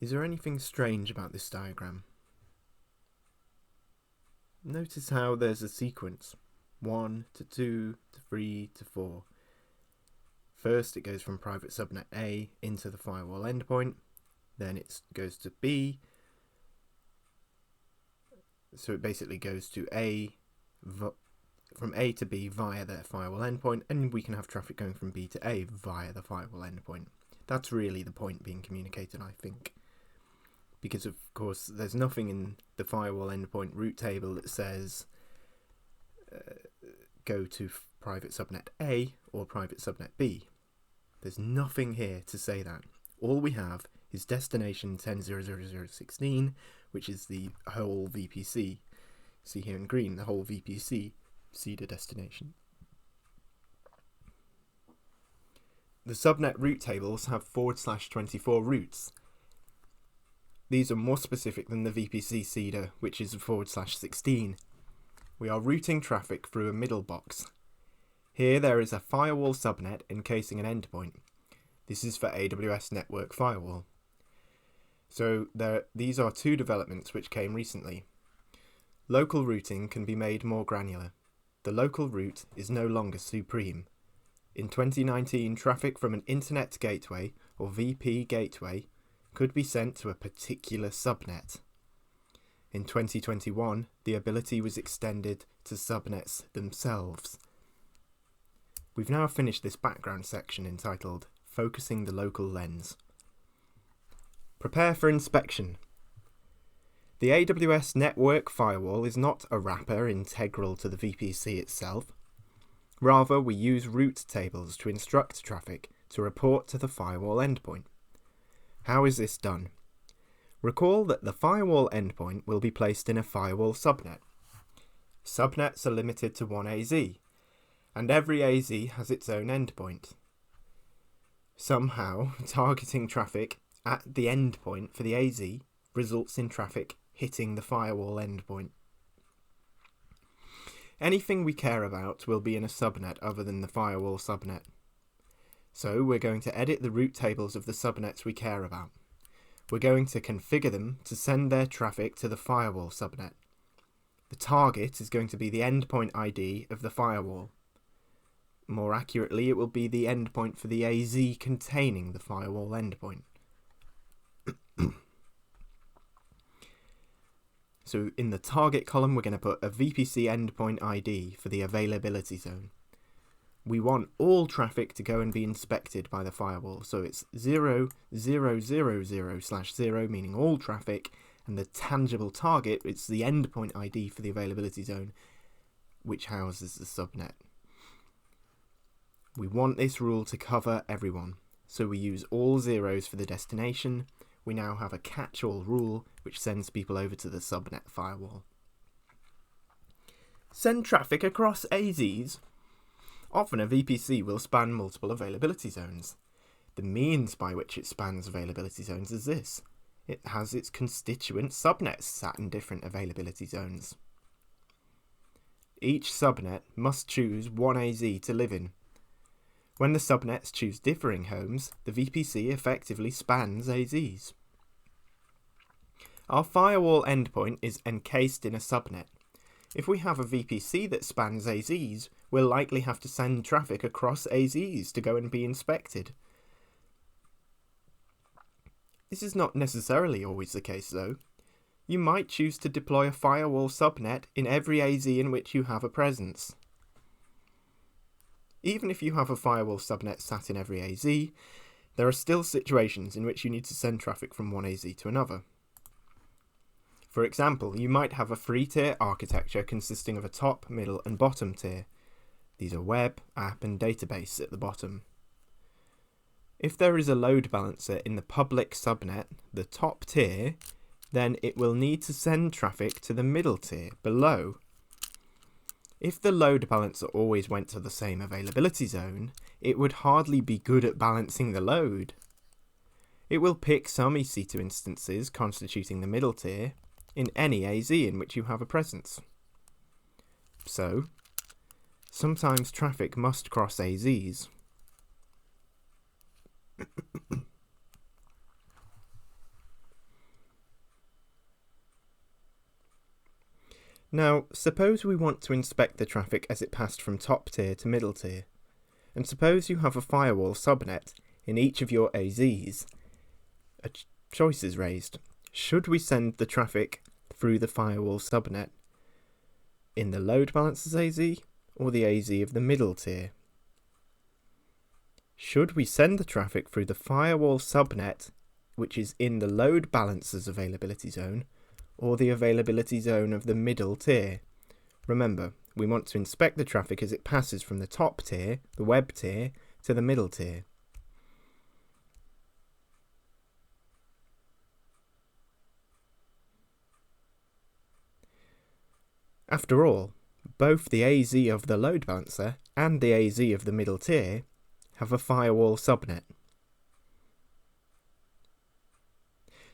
Is there anything strange about this diagram? Notice how there's a sequence. 1 to 2 to 3 to 4. First it goes from private subnet A into the firewall endpoint, then it goes to B, so it basically goes to from A to B via the firewall endpoint, and we can have traffic going from B to A via the firewall endpoint. That's really the point being communicated, I think. Because of course there's nothing in the firewall endpoint route table that says go to private subnet A or private subnet B. There's nothing here to say that. All we have is destination 10.0.0.0.16, which is the whole VPC. See here in green, the whole VPC CEDA destination. The subnet route tables have /24 routes. These are more specific than the VPC CEDA, which is /16. We are routing traffic through a middle box. Here there is a firewall subnet encasing an endpoint. This is for AWS Network Firewall. So these are two developments which came recently. Local routing can be made more granular. The local route is no longer supreme. In 2019, traffic from an Internet Gateway, or VP gateway, could be sent to a particular subnet. In 2021, the ability was extended to subnets themselves. We've now finished this background section entitled Focusing the Local Lens. Prepare for inspection. The AWS Network Firewall is not a wrapper integral to the VPC itself. Rather, we use route tables to instruct traffic to report to the firewall endpoint. How is this done? Recall that the firewall endpoint will be placed in a firewall subnet. Subnets are limited to one AZ, and every AZ has its own endpoint. Somehow, targeting traffic at the endpoint for the AZ results in traffic hitting the firewall endpoint. Anything we care about will be in a subnet other than the firewall subnet. So we're going to edit the route tables of the subnets we care about. We're going to configure them to send their traffic to the firewall subnet. The target is going to be the endpoint ID of the firewall. More accurately, it will be the endpoint for the AZ containing the firewall endpoint. So in the target column, we're going to put a VPC endpoint ID for the availability zone. We want all traffic to go and be inspected by the firewall. So it's 0.0.0/0, meaning all traffic, and the tangible target, it's the endpoint ID for the availability zone, which houses the subnet. We want this rule to cover everyone. So we use all zeros for the destination. We now have a catch-all rule which sends people over to the subnet firewall. Send traffic across AZs. Often a VPC will span multiple availability zones. The means by which it spans availability zones is this. It has its constituent subnets sat in different availability zones. Each subnet must choose one AZ to live in. When the subnets choose differing homes, the VPC effectively spans AZs. Our firewall endpoint is encased in a subnet. If we have a VPC that spans AZs, we'll likely have to send traffic across AZs to go and be inspected. This is not necessarily always the case though. You might choose to deploy a firewall subnet in every AZ in which you have a presence. Even if you have a firewall subnet sat in every AZ, there are still situations in which you need to send traffic from one AZ to another. For example, you might have a three-tier architecture consisting of a top, middle, and bottom tier. These are web, app, and database at the bottom. If there is a load balancer in the public subnet, the top tier, then it will need to send traffic to the middle tier below. If the load balancer always went to the same availability zone, it would hardly be good at balancing the load. It will pick some EC2 instances constituting the middle tier in any AZ in which you have a presence. So, sometimes traffic must cross AZs. Now, suppose we want to inspect the traffic as it passed from top tier to middle tier, and suppose you have a firewall subnet in each of your AZs. A choice is raised. Should we send the traffic through the firewall subnet in the load balancers AZ or the AZ of the middle tier? Should we send the traffic through the firewall subnet, which is in the load balancers availability zone, or the availability zone of the middle tier? Remember, we want to inspect the traffic as it passes from the top tier, the web tier, to the middle tier. After all, both the AZ of the load balancer and the AZ of the middle tier have a firewall subnet.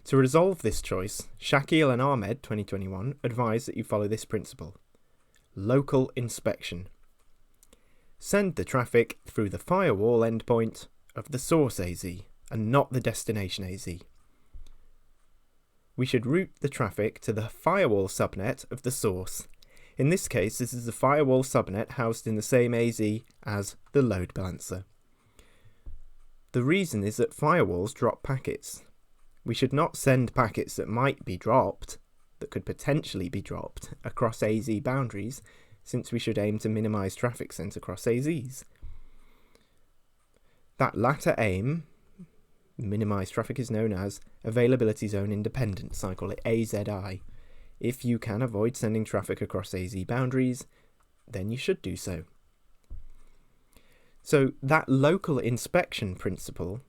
To resolve this choice, Shakil and Ahmed 2021 advise that you follow this principle. Local inspection. Send the traffic through the firewall endpoint of the source AZ and not the destination AZ. We should route the traffic to the firewall subnet of the source. In this case, this is a firewall subnet housed in the same AZ as the load balancer. The reason is that firewalls drop packets. We should not send packets that might be dropped, that could potentially be dropped, across AZ boundaries, since we should aim to minimize traffic sent across AZs. That latter aim, minimize traffic, is known as availability zone independence. I call it AZI. If you can avoid sending traffic across AZ boundaries, then you should do so. So that local inspection principle,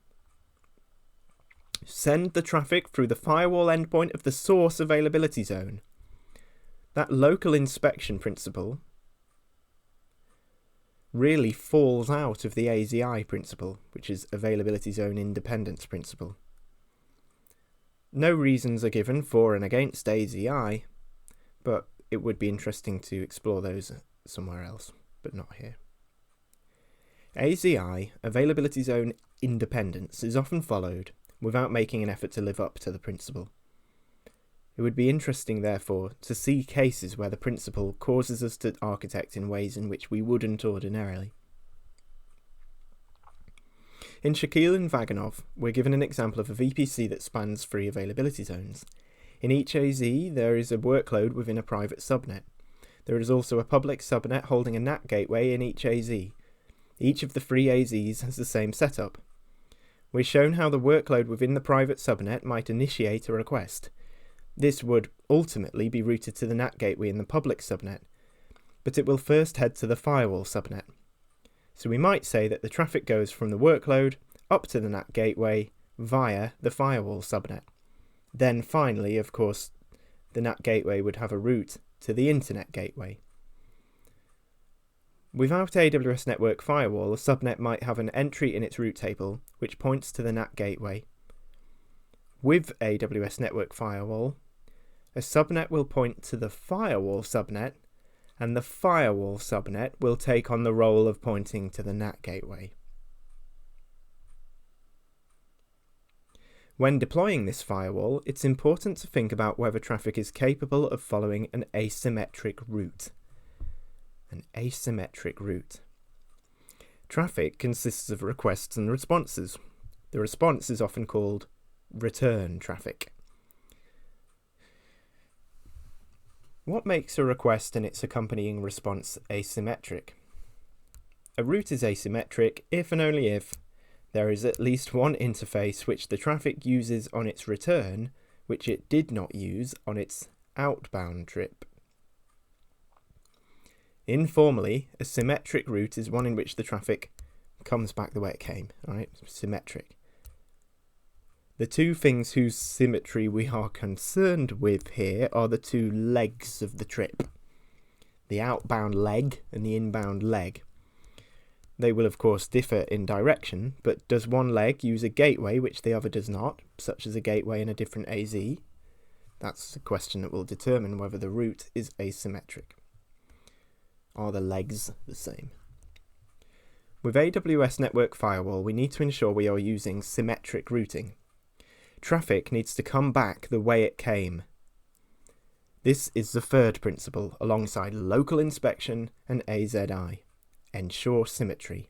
send the traffic through the firewall endpoint of the source availability zone. That local inspection principle really falls out of the AZI principle, which is availability zone independence principle. No reasons are given for and against AZI, but it would be interesting to explore those somewhere else, but not here. AZI, availability zone independence, is often followed without making an effort to live up to the principle. It would be interesting, therefore, to see cases where the principle causes us to architect in ways in which we wouldn't ordinarily. In Shakil and Vaganov, we're given an example of a VPC that spans 3 availability zones. In each AZ, there is a workload within a private subnet. There is also a public subnet holding a NAT gateway in each AZ. Each of the 3 AZs has the same setup. We're shown how the workload within the private subnet might initiate a request. This would ultimately be routed to the NAT gateway in the public subnet, but it will first head to the firewall subnet. So we might say that the traffic goes from the workload up to the NAT gateway via the firewall subnet. Then finally, of course, the NAT gateway would have a route to the internet gateway. Without AWS Network Firewall, a subnet might have an entry in its route table which points to the NAT gateway. With AWS Network Firewall, a subnet will point to the firewall subnet, and the firewall subnet will take on the role of pointing to the NAT gateway. When deploying this firewall, it's important to think about whether traffic is capable of following an asymmetric route. An asymmetric route. Traffic consists of requests and responses. The response is often called return traffic. What makes a request and its accompanying response asymmetric? A route is asymmetric if and only if there is at least one interface which the traffic uses on its return which it did not use on its outbound trip. Informally, a symmetric route is one in which the traffic comes back the way it came, right? Symmetric. The 2 things whose symmetry we are concerned with here are the 2 legs of the trip. The outbound leg and the inbound leg. They will of course differ in direction, but does one leg use a gateway which the other does not, such as a gateway in a different AZ? That's a question that will determine whether the route is asymmetric. Are the legs the same? With AWS Network Firewall, we need to ensure we are using symmetric routing. Traffic needs to come back the way it came. This is the third principle alongside local inspection and AZI. Ensure symmetry.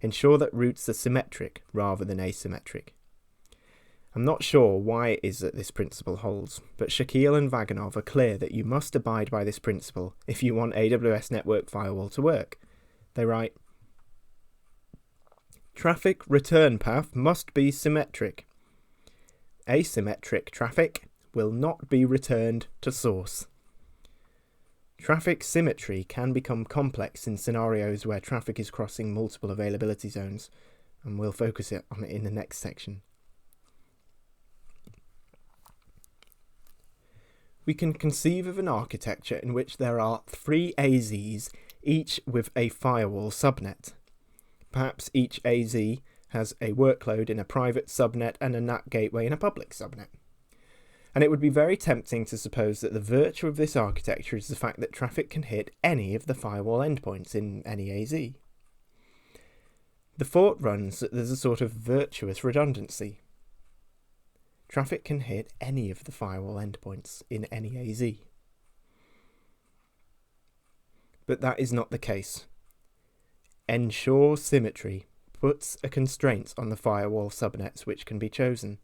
Ensure that routes are symmetric rather than asymmetric. I'm not sure why it is that this principle holds, but Shaquille and Vaganov are clear that you must abide by this principle if you want AWS Network Firewall to work. They write, traffic return path must be symmetric. Asymmetric traffic will not be returned to source. Traffic symmetry can become complex in scenarios where traffic is crossing multiple availability zones, and we'll focus on it in the next section. We can conceive of an architecture in which there are 3 AZs, each with a firewall subnet. Perhaps each AZ has a workload in a private subnet and a NAT gateway in a public subnet. And it would be very tempting to suppose that the virtue of this architecture is the fact that traffic can hit any of the firewall endpoints in any AZ. The thought runs that there's a sort of virtuous redundancy. Traffic can hit any of the firewall endpoints in any AZ. But that is not the case. Ensure symmetry puts a constraint on the firewall subnets which can be chosen.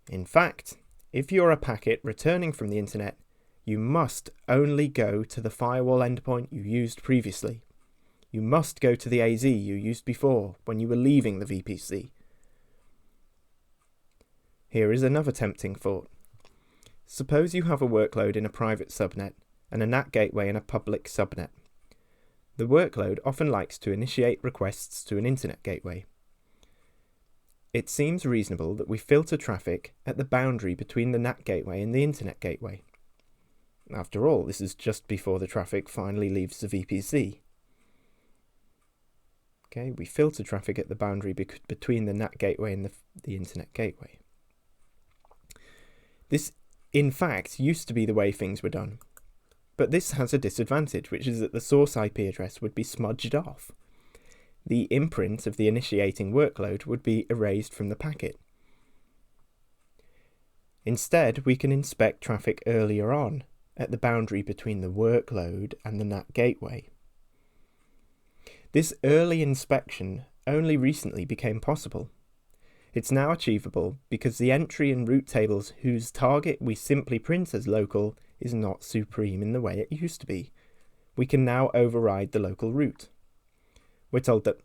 In fact, if you're a packet returning from the internet, you must only go to the firewall endpoint you used previously. You must go to the AZ you used before when you were leaving the VPC. Here is another tempting thought. Suppose you have a workload in a private subnet and a NAT gateway in a public subnet. The workload often likes to initiate requests to an internet gateway. It seems reasonable that we filter traffic at the boundary between the NAT gateway and the internet gateway. After all, this is just before the traffic finally leaves the VPC. Okay, we filter traffic at the boundary between the NAT gateway and the internet gateway. This, in fact, used to be the way things were done. But this has a disadvantage, which is that the source IP address would be smudged off. The imprint of the initiating workload would be erased from the packet. Instead, we can inspect traffic earlier on, at the boundary between the workload and the NAT gateway. This early inspection only recently became possible. It's now achievable because the entry in route tables whose target we simply print as local is not supreme in the way it used to be. We can now override the local route. We're told that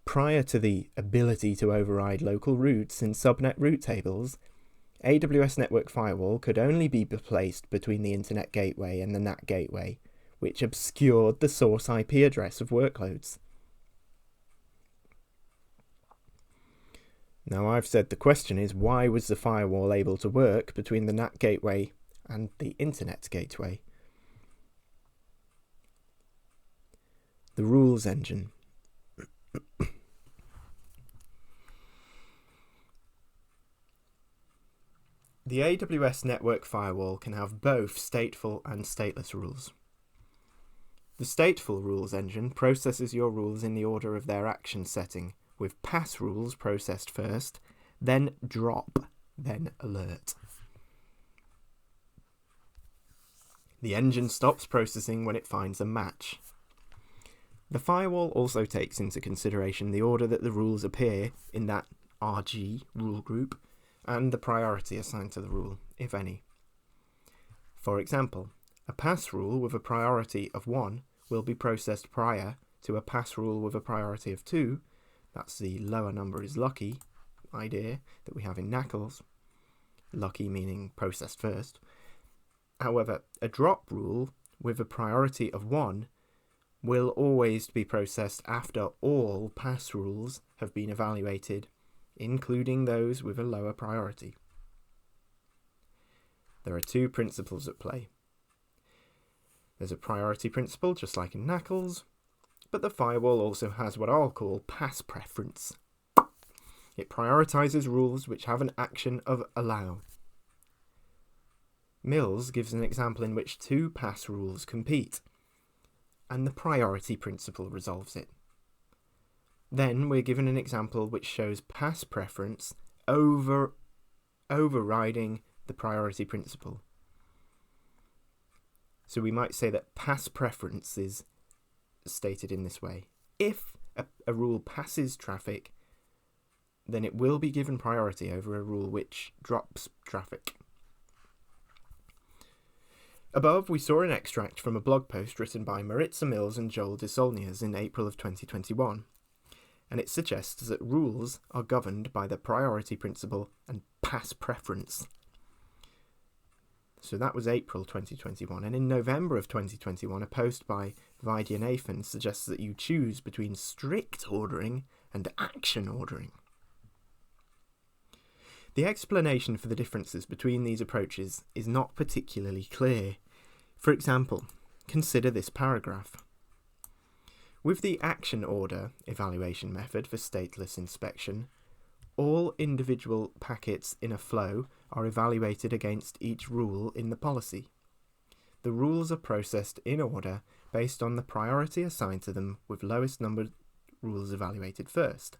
prior to the ability to override local routes in subnet route tables, AWS Network Firewall could only be placed between the Internet Gateway and the NAT Gateway, which obscured the source IP address of workloads. Now, I've said the question is, why was the firewall able to work between the NAT Gateway and the Internet Gateway? The rules engine. The AWS Network Firewall can have both stateful and stateless rules. The stateful rules engine processes your rules in the order of their action setting, with pass rules processed first, then drop, then alert. The engine stops processing when it finds a match. The firewall also takes into consideration the order that the rules appear in that RG rule group and the priority assigned to the rule, if any. For example, a pass rule with a priority of 1 will be processed prior to a pass rule with a priority of 2. That's the lower number is lucky idea that we have in Knuckles. Lucky meaning processed first. However, a drop rule with a priority of 1 will always be processed after all pass rules have been evaluated, including those with a lower priority. There are 2 principles at play. There's a priority principle, just like in Knuckles, but the firewall also has what I'll call pass preference. It prioritizes rules which have an action of allow. Mills gives an example in which 2 pass rules compete, and the priority principle resolves it. Then we're given an example which shows pass preference overriding the priority principle. So we might say that pass preference is stated in this way. If a rule passes traffic, then it will be given priority over a rule which drops traffic. Above, we saw an extract from a blog post written by Maritza Mills and Joel Desaulniers in April of 2021, and it suggests that rules are governed by the priority principle and pass preference. So that was April 2021, and in November of 2021, a post by Vidya Nathan suggests that you choose between strict ordering and action ordering. The explanation for the differences between these approaches is not particularly clear. For example, consider this paragraph. With the action order evaluation method for stateless inspection, all individual packets in a flow are evaluated against each rule in the policy. The rules are processed in order based on the priority assigned to them, with lowest number rules evaluated first.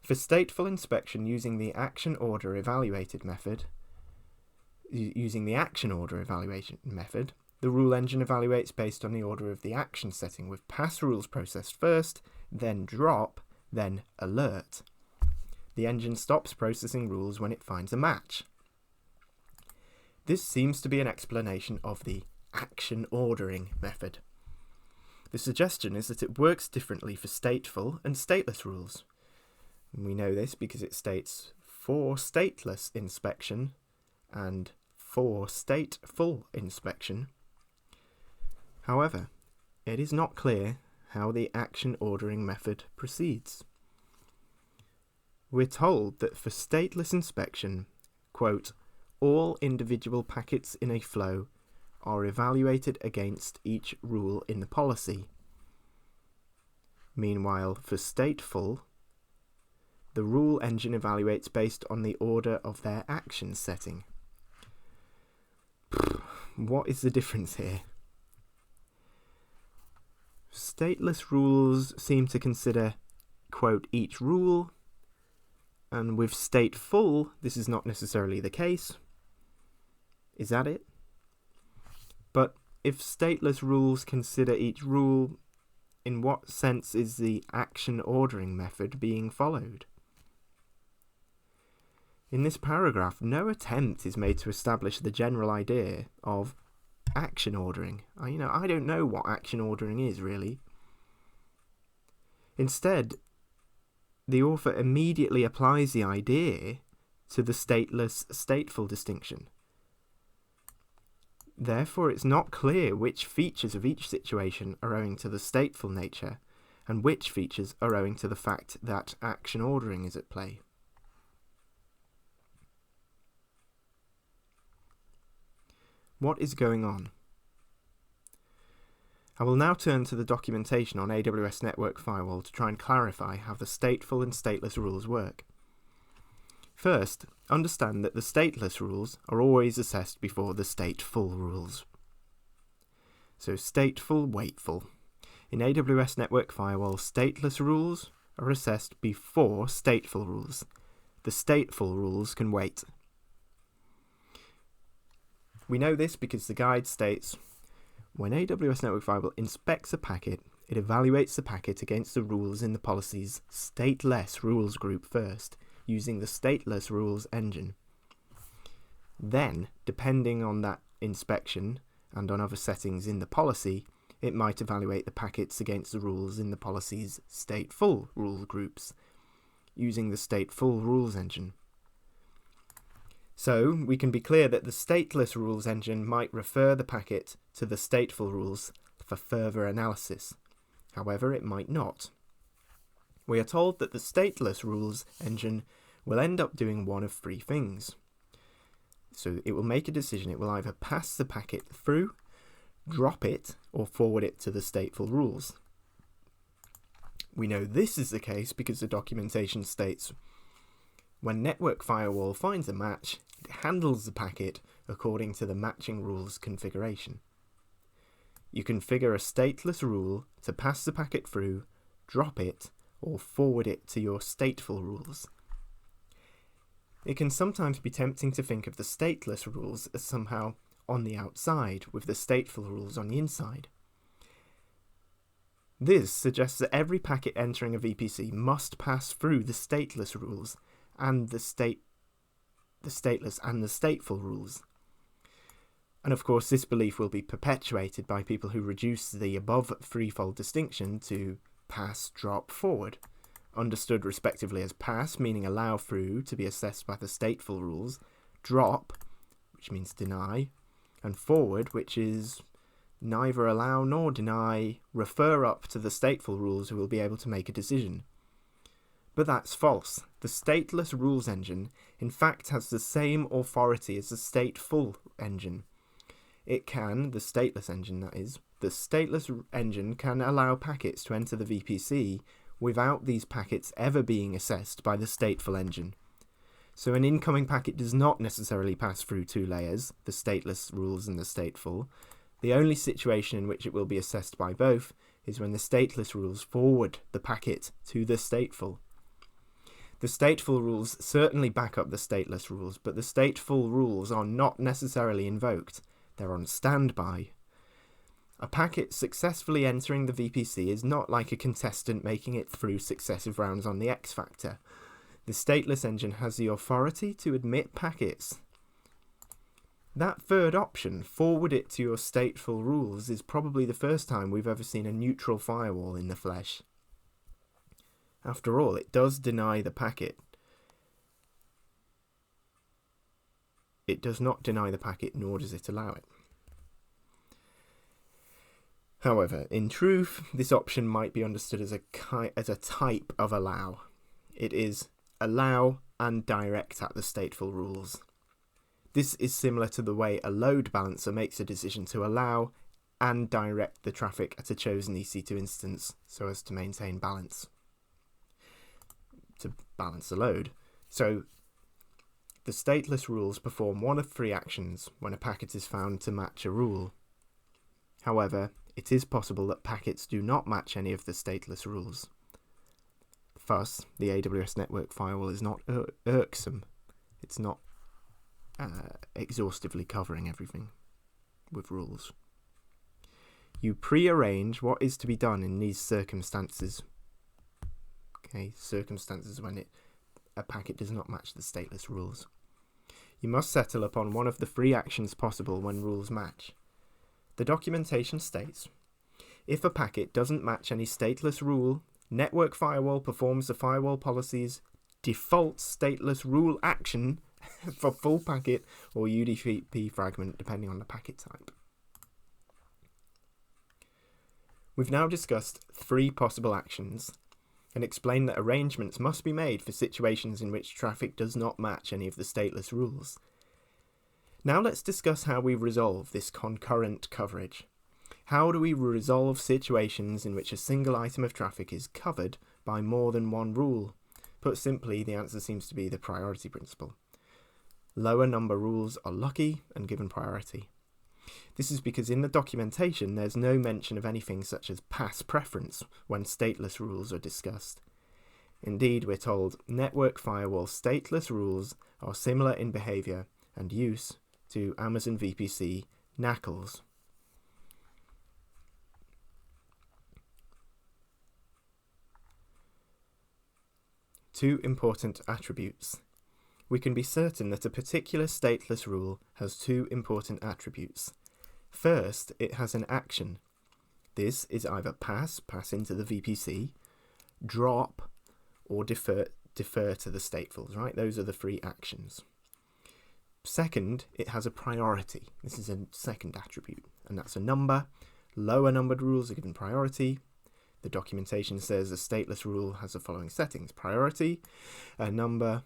For stateful inspection using the action order evaluation method, the rule engine evaluates based on the order of the action setting, with pass rules processed first, then drop, then alert. The engine stops processing rules when it finds a match. This seems to be an explanation of the action ordering method. The suggestion is that it works differently for stateful and stateless rules. We know this because it states for stateless inspection and for stateful inspection. However, it is not clear how the action ordering method proceeds. We're told that for stateless inspection, quote, all individual packets in a flow are evaluated against each rule in the policy. Meanwhile, for stateful, the rule engine evaluates based on the order of their action setting. What is the difference here? Stateless rules seem to consider, quote, each rule, and with stateful, this is not necessarily the case. Is that it? But if stateless rules consider each rule, in what sense is the action ordering method being followed? In this paragraph, no attempt is made to establish the general idea of action ordering. I don't know what action ordering is, really. Instead, the author immediately applies the idea to the stateless-stateful distinction. Therefore, it's not clear which features of each situation are owing to the stateful nature and which features are owing to the fact that action ordering is at play. What is going on? I will now turn to the documentation on AWS Network Firewall to try and clarify how the stateful and stateless rules work. First, understand that the stateless rules are always assessed before the stateful rules. So stateful, waitful. In AWS Network Firewall, stateless rules are assessed before stateful rules. The stateful rules can wait. We know this because the guide states, when AWS Network Firewall inspects a packet, it evaluates the packet against the rules in the policy's stateless rules group first, using the stateless rules engine. Then, depending on that inspection and on other settings in the policy, it might evaluate the packets against the rules in the policy's stateful rule groups, using the stateful rules engine. So, we can be clear that the stateless rules engine might refer the packet to the stateful rules for further analysis. However, it might not. We are told that the stateless rules engine will end up doing one of three things. So it will make a decision. It will either pass the packet through, drop it, or forward it to the stateful rules. We know this is the case because the documentation states, when Network Firewall finds a match, it handles the packet according to the matching rules configuration. You configure a stateless rule to pass the packet through, drop it, or forward it to your stateful rules. It can sometimes be tempting to think of the stateless rules as somehow on the outside, with the stateful rules on the inside. This suggests that every packet entering a VPC must pass through the stateless rules and the stateless and the stateful rules. And of course, this belief will be perpetuated by people who reduce the above threefold distinction to pass, drop, forward, understood respectively as pass, meaning allow through to be assessed by the stateful rules, drop, which means deny, and forward, which is neither allow nor deny, refer up to the stateful rules who will be able to make a decision. But that's false. The stateless rules engine, in fact, has the same authority as the stateful engine. It can, the stateless engine that is, the stateless engine can allow packets to enter the VPC without these packets ever being assessed by the stateful engine. So an incoming packet does not necessarily pass through two layers, the stateless rules and the stateful. The only situation in which it will be assessed by both is when the stateless rules forward the packet to the stateful. The stateful rules certainly back up the stateless rules, but the stateful rules are not necessarily invoked. They're on standby. A packet successfully entering the VPC is not like a contestant making it through successive rounds on the X Factor. The stateless engine has the authority to admit packets. That third option, forward it to your stateful rules, is probably the first time we've ever seen a neutral firewall in the flesh. After all, it does deny the packet. It does not deny the packet, nor does it allow it. However, in truth, this option might be understood as a type of allow. It is allow and direct at the stateful rules. This is similar to the way a load balancer makes a decision to allow and direct the traffic at a chosen EC2 instance so as to maintain balance. To balance the load. So, the stateless rules perform one of three actions when a packet is found to match a rule. However, it is possible that packets do not match any of the stateless rules. Thus, the AWS network firewall is not irksome. It's not exhaustively covering everything with rules. You pre-arrange what is to be done in these circumstances. Okay, circumstances when a packet does not match the stateless rules. You must settle upon one of the three actions possible when rules match. The documentation states, if a packet doesn't match any stateless rule, network firewall performs the firewall policy's default stateless rule action for full packet or UDP fragment, depending on the packet type. We've now discussed three possible actions and explained that arrangements must be made for situations in which traffic does not match any of the stateless rules. Now let's discuss how we resolve this concurrent coverage. How do we resolve situations in which a single item of traffic is covered by more than one rule? Put simply, the answer seems to be the priority principle. Lower number rules are lucky and given priority. This is because in the documentation there's no mention of anything such as pass preference when stateless rules are discussed. Indeed, we're told network firewall stateless rules are similar in behavior and use to Amazon VPC NACLs. Two important attributes. We can be certain that a particular stateless rule has two important attributes. First, it has an action. This is either pass into the VPC, drop, or defer to the statefuls, right? Those are the three actions. Second, it has a priority. This is a second attribute, and that's a number. Lower numbered rules are given priority. The documentation says a stateless rule has the following settings. Priority, a number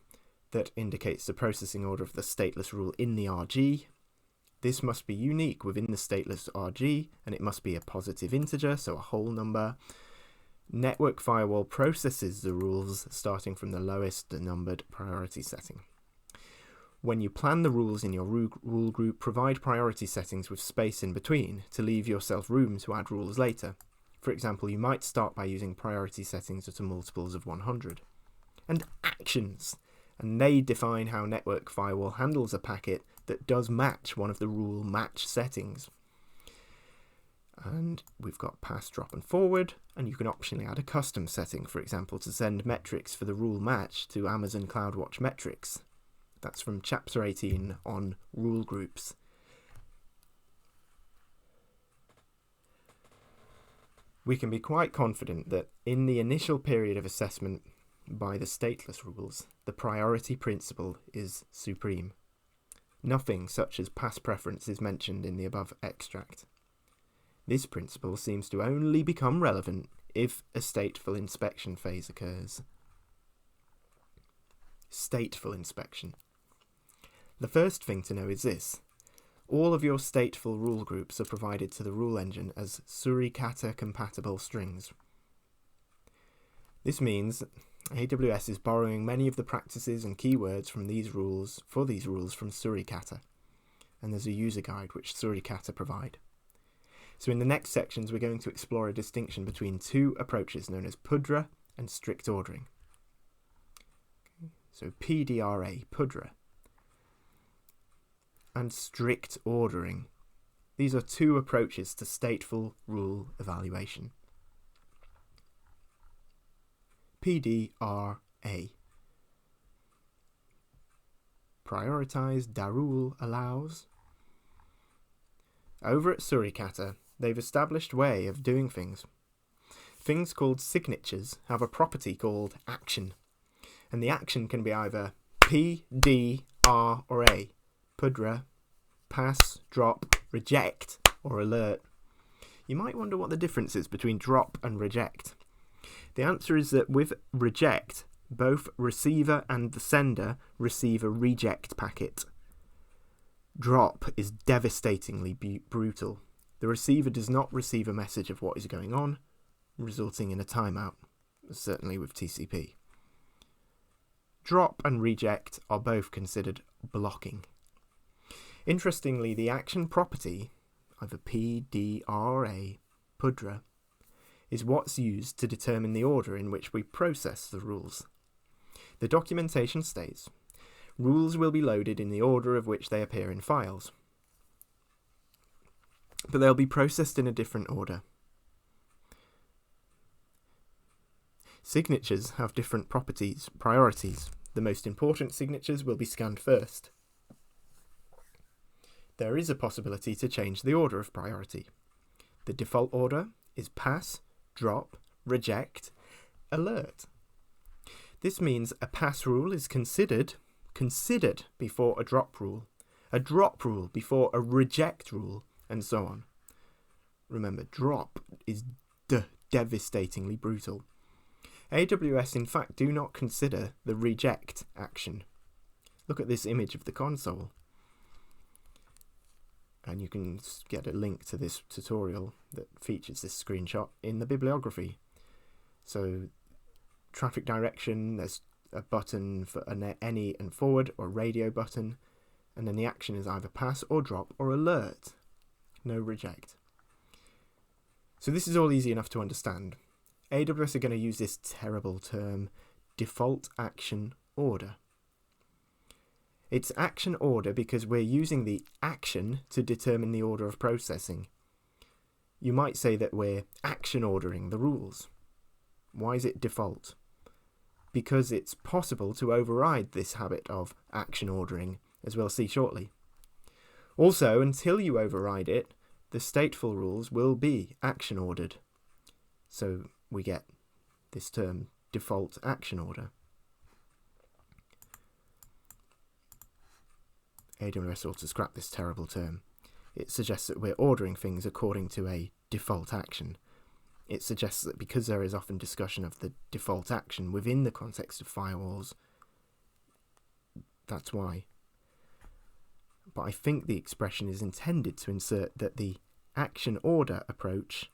that indicates the processing order of the stateless rule in the RG. This must be unique within the stateless RG, and it must be a positive integer, so a whole number. Network firewall processes the rules starting from the lowest numbered priority setting. When you plan the rules in your rule group, provide priority settings with space in between to leave yourself room to add rules later. For example, you might start by using priority settings at a multiples of 100. And actions, and they define how network firewall handles a packet that does match one of the rule match settings. And we've got pass, drop and forward, and you can optionally add a custom setting, for example, to send metrics for the rule match to Amazon CloudWatch Metrics. That's from Chapter 18 on rule groups. We can be quite confident that in the initial period of assessment by the stateless rules, the priority principle is supreme. Nothing such as pass preference is mentioned in the above extract. This principle seems to only become relevant if a stateful inspection phase occurs. Stateful inspection. The first thing to know is this. All of your stateful rule groups are provided to the rule engine as suricata compatible strings. This means AWS is borrowing many of the practices and keywords from these rules from suricata, and there's a user guide which suricata provide. So in the next sections we're going to explore a distinction between two approaches known as PUDRA and strict ordering. So PDRA, PUDRA, and strict ordering. These are two approaches to stateful rule evaluation. PDRA. Prioritized Darul allows. Over at Suricata, they've established a way of doing things. Things called signatures have a property called action, and the action can be either P, D, R, or A. PUDRA, pass, drop, reject, or alert. You might wonder what the difference is between drop and reject. The answer is that with reject, both receiver and the sender receive a reject packet. Drop is devastatingly brutal. The receiver does not receive a message of what is going on, resulting in a timeout, certainly with TCP. Drop and reject are both considered blocking. Interestingly, the action property, either P, D, R, or A, PUDRA, is what's used to determine the order in which we process the rules. The documentation states, rules will be loaded in the order of which they appear in files, but they'll be processed in a different order. Signatures have different priorities. The most important signatures will be scanned first. There is a possibility to change the order of priority. The default order is pass, drop, reject, alert. This means a pass rule is considered before a drop rule before a reject rule, and so on. Remember, drop is devastatingly brutal. AWS in fact do not consider the reject action. Look at this image of the console. And you can get a link to this tutorial that features this screenshot in the bibliography. So, traffic direction, there's a button for an any and forward or radio button, and then the action is either pass or drop or alert. No reject. So this is all easy enough to understand. AWS are going to use this terrible term, default action order. It's action order because we're using the action to determine the order of processing. You might say that we're action ordering the rules. Why is it default? Because it's possible to override this habit of action ordering, as we'll see shortly. Also, until you override it, the stateful rules will be action ordered. So we get this term, default action order. AWS ought to scrap this terrible term. It suggests that we're ordering things according to a default action. It suggests that because there is often discussion of the default action within the context of firewalls, that's why. But I think the expression is intended to insert that the action order approach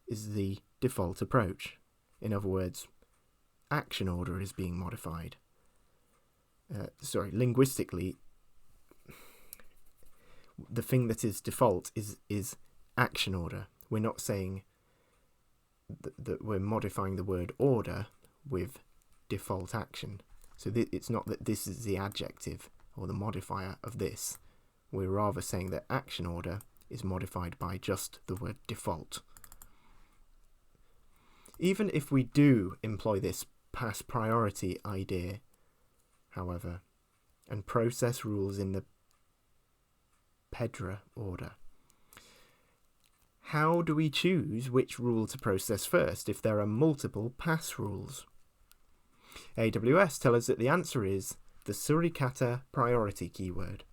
is the default approach. In other words, action order is being modified. Linguistically, the thing that is default is action order. We're not saying that we're modifying the word order with default action. So it's not that this is the adjective or the modifier of this. We're rather saying that action order is modified by just the word default. Even if we do employ this pass priority idea, however, and process rules in the Pedra order, how do we choose which rule to process first if there are multiple pass rules? AWS tell us that the answer is the suricata priority keyword.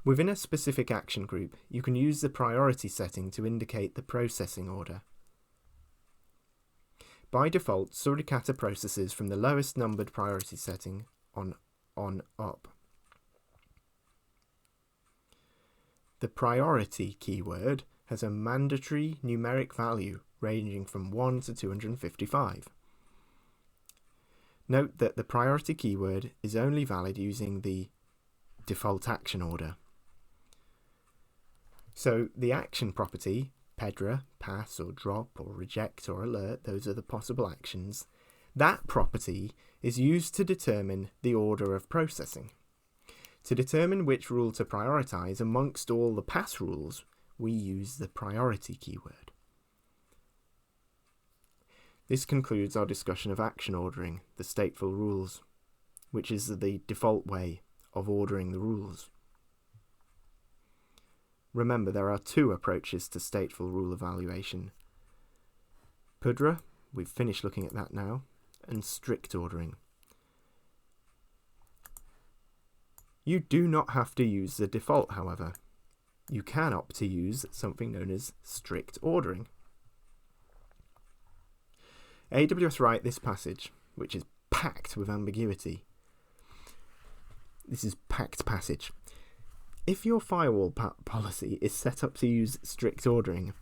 Within a specific action group, you can use the priority setting to indicate the processing order. By default, suricata processes from the lowest numbered priority setting on up. The priority keyword has a mandatory numeric value ranging from 1 to 255. Note that the priority keyword is only valid using the default action order. So the action property, Pedra, pass or drop or reject or alert, those are the possible actions, that property is used to determine the order of processing. To determine which rule to prioritize amongst all the pass rules, we use the priority keyword. This concludes our discussion of action ordering, the stateful rules, which is the default way of ordering the rules. Remember, there are two approaches to stateful rule evaluation. Pedra, we've finished looking at that now, and strict ordering. You do not have to use the default, however. You can opt to use something known as strict ordering. AWS write this passage, which is packed with ambiguity. This is packed passage. If your firewall policy is set up to use strict ordering,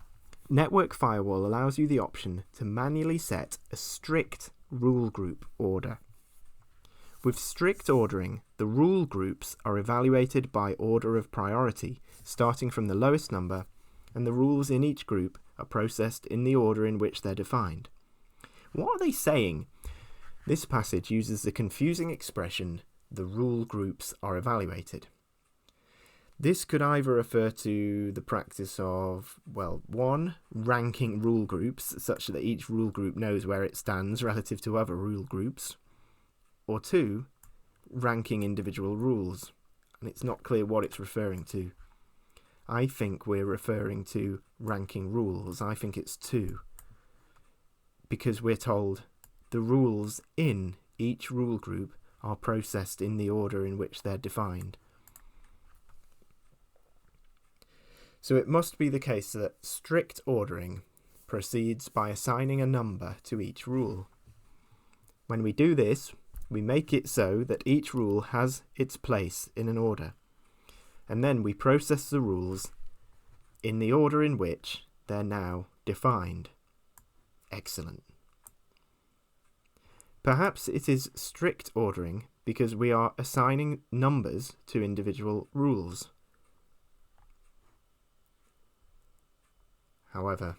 Network Firewall allows you the option to manually set a strict rule group order. With strict ordering, the rule groups are evaluated by order of priority, starting from the lowest number, and the rules in each group are processed in the order in which they're defined. What are they saying? This passage uses the confusing expression, the rule groups are evaluated. This could either refer to the practice of, 1, ranking rule groups such that each rule group knows where it stands relative to other rule groups, or 2, ranking individual rules, and it's not clear what it's referring to. I think we're referring to ranking rules. I think it's 2, because we're told the rules in each rule group are processed in the order in which they're defined. So it must be the case that strict ordering proceeds by assigning a number to each rule. When we do this, we make it so that each rule has its place in an order, and then we process the rules in the order in which they're now defined. Excellent. Perhaps it is strict ordering because we are assigning numbers to individual rules. However,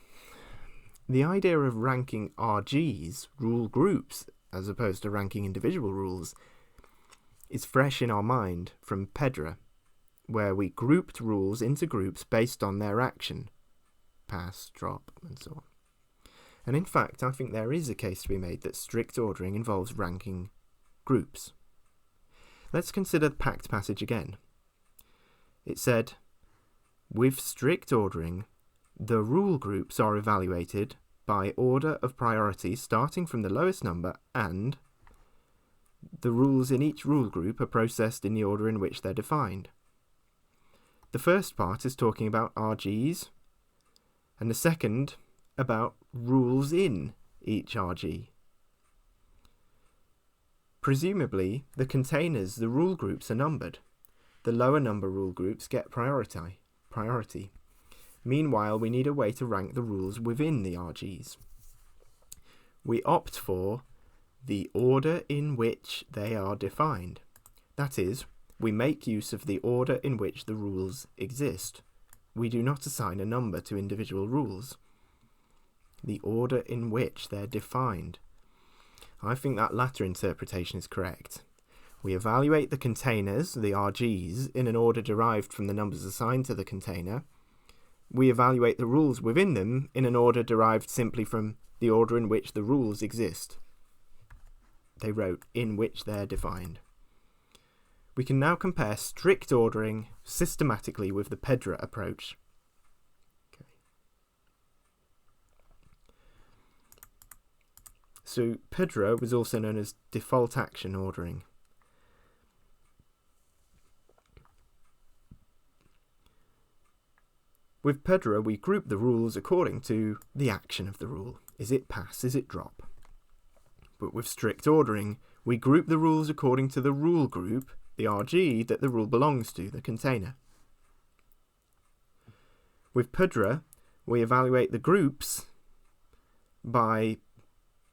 the idea of ranking RGs, rule groups, as opposed to ranking individual rules, is fresh in our mind from Pedra, where we grouped rules into groups based on their action, pass, drop, and so on. And in fact, I think there is a case to be made that strict ordering involves ranking groups. Let's consider the packed passage again. It said, with strict ordering, the rule groups are evaluated by order of priority starting from the lowest number, and the rules in each rule group are processed in the order in which they're defined. The first part is talking about RGs, and the second about rules in each RG. Presumably, the containers, the rule groups, are numbered. The lower number rule groups get priority. Meanwhile, we need a way to rank the rules within the RGs. We opt for the order in which they are defined. That is, we make use of the order in which the rules exist. We do not assign a number to individual rules. The order in which they're defined. I think that latter interpretation is correct. We evaluate the containers, the RGs, in an order derived from the numbers assigned to the container. We evaluate the rules within them in an order derived simply from the order in which the rules exist. They wrote in which they're defined. We can now compare strict ordering systematically with the PEDRA approach. Okay. So PEDRA was also known as default action ordering. With PEDRA, we group the rules according to the action of the rule. Is it pass? Is it drop? But with strict ordering, we group the rules according to the rule group, the RG that the rule belongs to, the container. With PEDRA, we evaluate the groups by,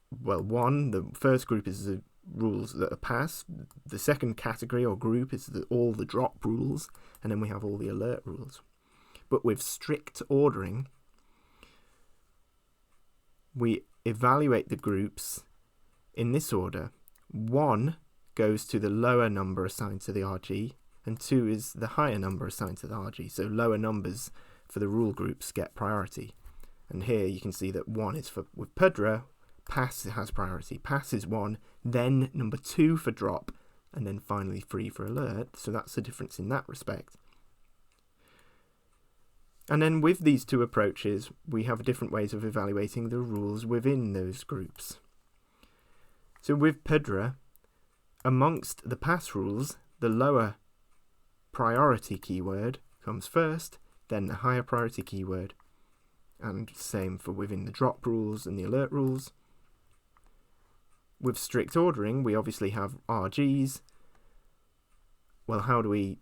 the first group is the rules that are pass. The second category or group is all the drop rules, and then we have all the alert rules. But with strict ordering, we evaluate the groups in this order. 1 goes to the lower number assigned to the RG, and 2 is the higher number assigned to the RG. So lower numbers for the rule groups get priority. And here you can see that 1 is with PEDRA, pass has priority. Pass is 1, then number 2 for drop, and then finally 3 for alert. So that's the difference in that respect. And then with these two approaches, we have different ways of evaluating the rules within those groups. So with PEDRA, amongst the pass rules, the lower priority keyword comes first, then the higher priority keyword, and same for within the drop rules and the alert rules. With strict ordering, we obviously have RGs. Well, how do we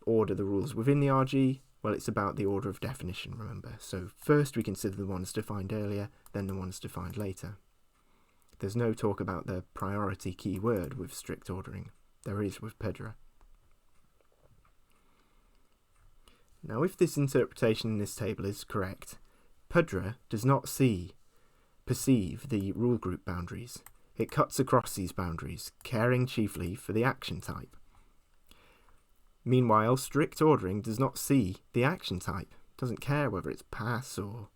order the rules within the RG? Well, it's about the order of definition, remember. So first we consider the ones defined earlier, then the ones defined later. There's no talk about the priority keyword with strict ordering. There is with PEDRA. Now, if this interpretation in this table is correct, PEDRA does not perceive the rule group boundaries. It cuts across these boundaries, caring chiefly for the action type. Meanwhile, strict ordering does not see the action type, doesn't care whether it's pass or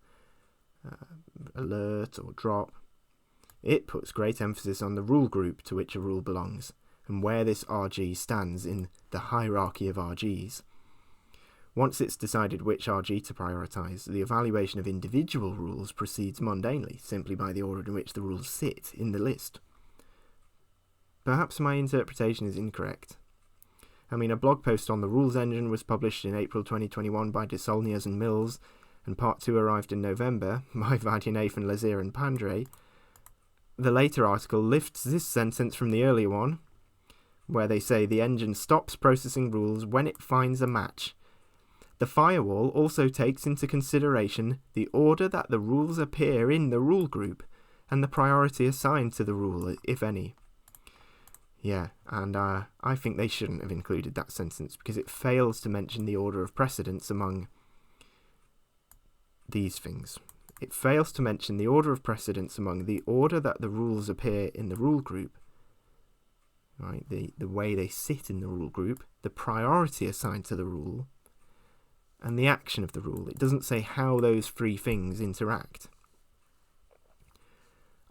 alert or drop. It puts great emphasis on the rule group to which a rule belongs and where this RG stands in the hierarchy of RGs. Once it's decided which RG to prioritise, the evaluation of individual rules proceeds mundanely, simply by the order in which the rules sit in the list. Perhaps my interpretation is incorrect. A blog post on the rules engine was published in April 2021 by Desaulniers and Mills, and part 2 arrived in November by Vadyanathan, Lazier and Pandre. The later article lifts this sentence from the earlier one, where they say the engine stops processing rules when it finds a match. The firewall also takes into consideration the order that the rules appear in the rule group, and the priority assigned to the rule, if any. Yeah, and I think they shouldn't have included that sentence because it fails to mention the order of precedence among these things. It fails to mention the order of precedence among the order that the rules appear in the rule group, right? The way they sit in the rule group, the priority assigned to the rule, and the action of the rule. It doesn't say how those three things interact.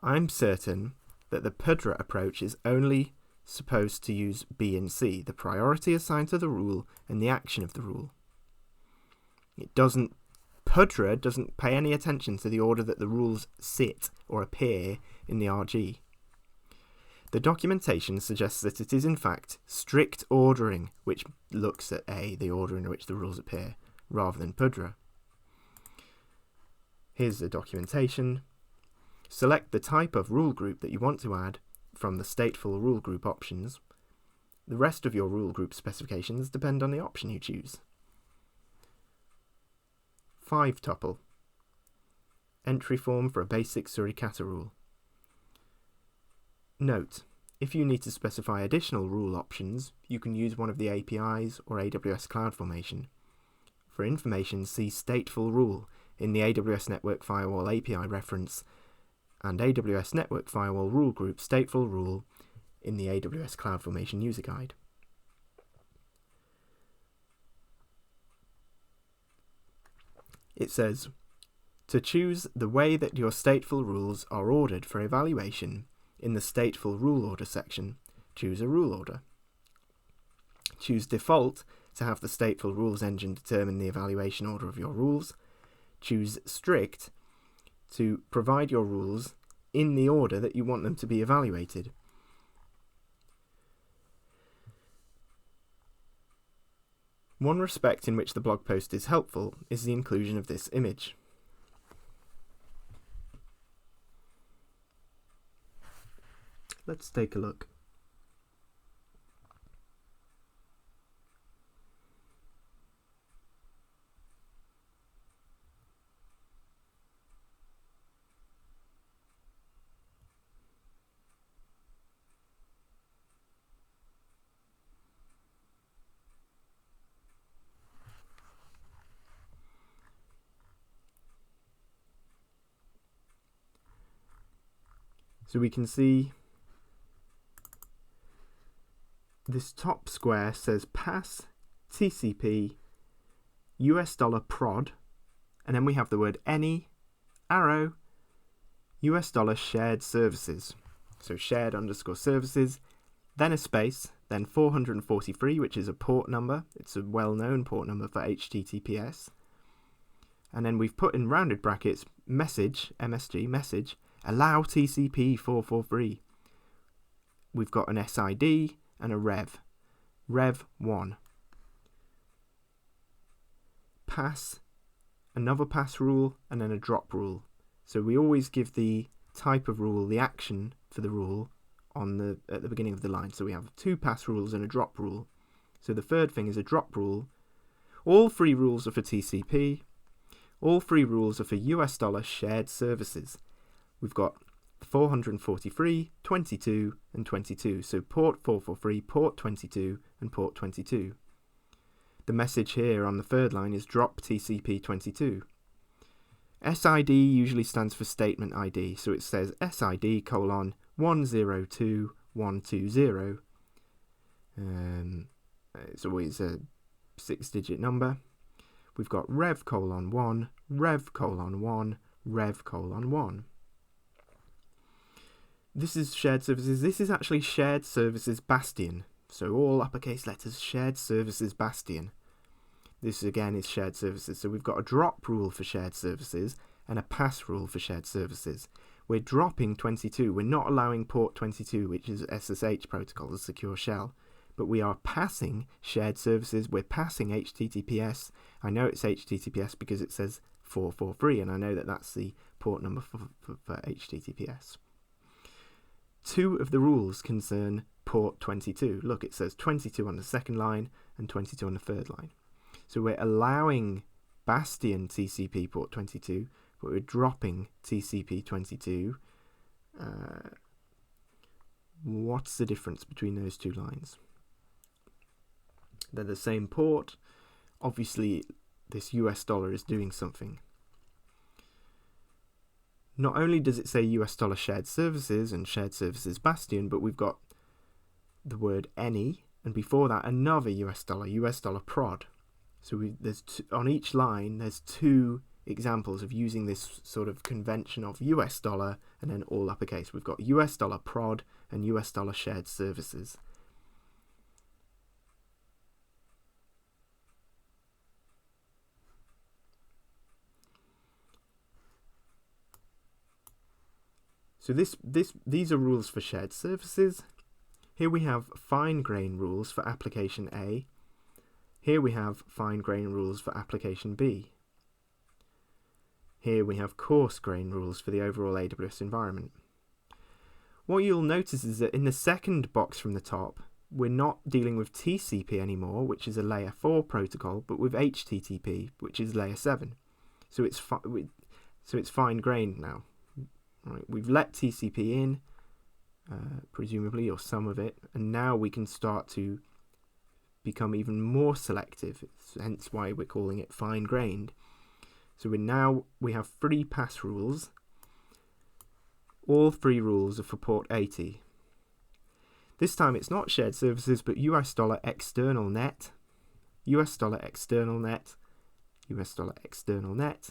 I'm certain that the PEDRA approach is only supposed to use B and C, the priority assigned to the rule and the action of the rule. PEDRA doesn't pay any attention to the order that the rules sit or appear in the RG. The documentation suggests that it is in fact strict ordering which looks at the order in which the rules appear, rather than PEDRA. Here's the documentation. Select the type of rule group that you want to add from the stateful rule group options. The rest of your rule group specifications depend on the option you choose. 5 tuple. Entry form for a basic suricata rule. Note, if you need to specify additional rule options, you can use one of the APIs or AWS CloudFormation. For information, see stateful rule in the AWS Network Firewall API reference and AWS Network Firewall Rule Group Stateful Rule in the AWS CloudFormation user guide. It says, to choose the way that your stateful rules are ordered for evaluation, in the stateful rule order section, choose a rule order. Choose default to have the stateful rules engine determine the evaluation order of your rules. Choose strict to provide your rules in the order that you want them to be evaluated. One respect in which the blog post is helpful is the inclusion of this image. Let's take a look. So we can see this top square says pass TCP $prod, and then we have the word any arrow $, shared services. So shared _ services, then a space, then 443, which is a port number. It's a well-known port number for HTTPS. And then we've put in rounded brackets message, MSG, message, allow TCP 443. We've got an SID and a rev 1. Pass, another pass rule, and then a drop rule. So we always give the type of rule, the action for the rule, at the beginning of the line. So we have 2 pass rules and a drop rule. So the third thing is a drop rule. All 3 rules are for TCP. All 3 rules are for $, shared services. We've got 443, 22, and 22. So port 443, port 22, and port 22. The message here on the third line is drop TCP 22. SID usually stands for statement ID. So it says SID : 102120. It's always a 6-digit number. We've got rev : 1, rev : 1, rev : 1. This is shared services. This is actually shared services bastion. So all uppercase letters, shared services bastion. This again is shared services. So we've got a drop rule for shared services and a pass rule for shared services. We're dropping 22. We're not allowing port 22, which is SSH protocol, the secure shell. But we are passing shared services. We're passing HTTPS. I know it's HTTPS because it says 443, and I know that that's the port number for HTTPS. 2 of the rules concern port 22. Look, it says 22 on the second line and 22 on the third line. So we're allowing bastion TCP port 22, but we're dropping TCP 22. What's the difference between those 2 lines? They're the same port. Obviously, this $, is doing something. Not only does it say $, shared services and shared services bastion, but we've got the word any, and before that another $, prod. So on each line there's 2 examples of using this sort of convention of $, and then all uppercase. We've got $, prod and $, shared services. So these are rules for shared services. Here we have fine-grained rules for application A. Here we have fine-grained rules for application B. Here we have coarse-grained rules for the overall AWS environment. What you'll notice is that in the second box from the top, we're not dealing with TCP anymore, which is a layer 4 protocol, but with HTTP, which is layer 7. So it's fine-grained now. Right, we've let TCP in, presumably, or some of it, and now we can start to become even more selective, hence why we're calling it fine-grained. So we have 3 pass rules. All 3 rules are for port 80. This time it's not shared services, but US dollar external net, US dollar external net, US dollar external net,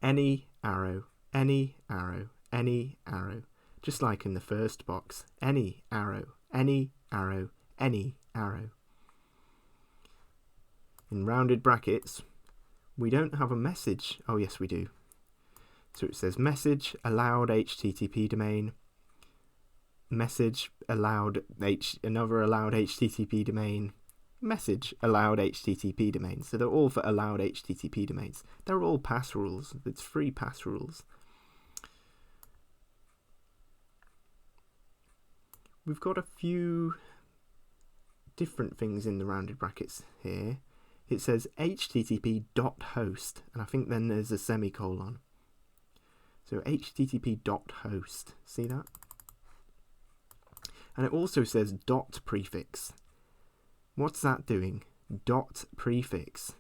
any arrow, any arrow, any arrow. Just like in the first box, any arrow, any arrow, any arrow. In rounded brackets, we don't have a message. Oh yes, we do. So it says message allowed HTTP domain, message allowed another allowed HTTP domain, message allowed HTTP domain. So they're all for allowed HTTP domains. They're all pass rules. It's free pass rules. We've got a few different things in the rounded brackets here. It says http.host, and I think then there's a semicolon. So http.host, see that? And it also says dot prefix. What's that doing? Dot prefix.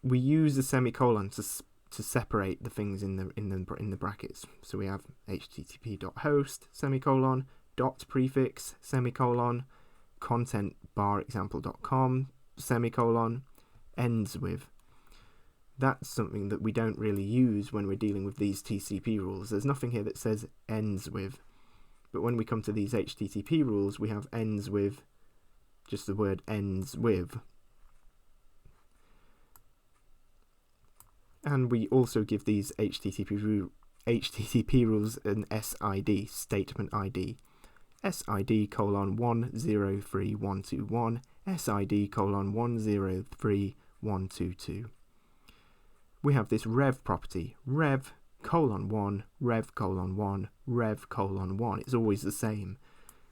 We use a semicolon to separate the things in the brackets. So we have http.host semicolon, dot prefix semicolon, content bar example.com semicolon, ends with. That's something that we don't really use when we're dealing with these TCP rules. There's nothing here that says ends with, but when we come to these HTTP rules, we have ends with, just the word ends with. And we also give these HTTP rules an SID, statement ID. SID colon 103121, SID colon 103122. We have this rev property, rev colon 1, rev colon 1, rev colon 1. It's always the same.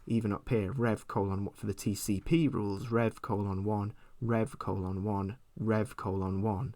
Even up here, rev colon 1 for the TCP rules, rev colon 1, rev colon 1, rev colon 1.